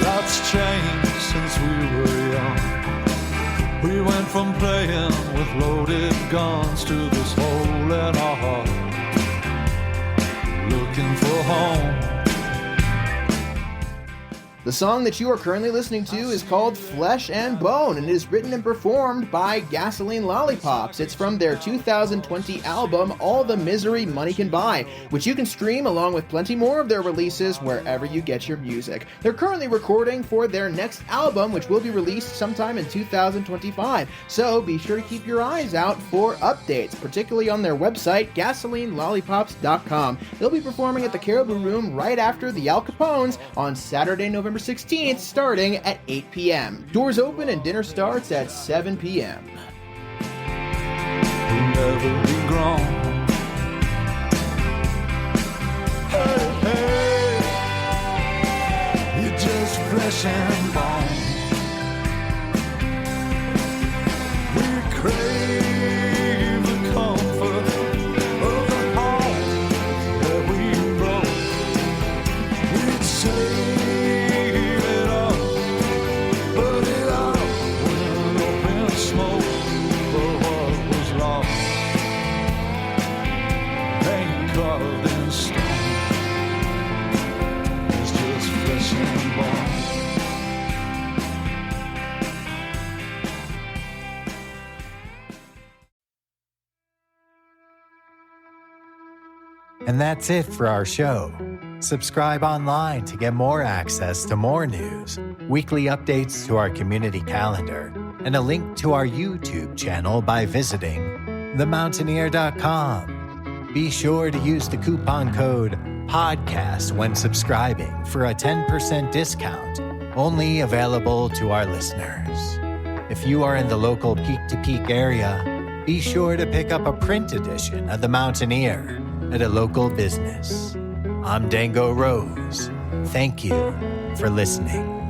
Speaker 9: Lots changed since we were young. We went from playing with loaded guns to this hole in our heart, looking for home.
Speaker 5: The song that you are currently listening to is called Flesh and Bone, and it is written and performed by Gasoline Lollipops. It's from their 2020 album, All the Misery Money Can Buy, which you can stream along with plenty more of their releases wherever you get your music. They're currently recording for their next album, which will be released sometime in 2025, so be sure to keep your eyes out for updates, particularly on their website, gasolinelollipops.com. They'll be performing at the Caribou Room right after the Alcapones on Saturday, November 16th, starting at 8 p.m. Doors open and dinner starts at 7 p.m.
Speaker 9: We'll never be grown. Hey, hey, you're just flesh and bone. We crave the comfort of the home that we broke. We'd say
Speaker 1: And that's it for our show. Subscribe online to get more access to more news, weekly updates to our community calendar, and a link to our YouTube channel by visiting themountaineer.com. Be sure to use the coupon code PODCAST when subscribing for a 10% discount, only available to our listeners. If you are in the local Peak to Peak area, be sure to pick up a print edition of The Mountaineer at a local business. I'm Dango Rose. Thank you for listening.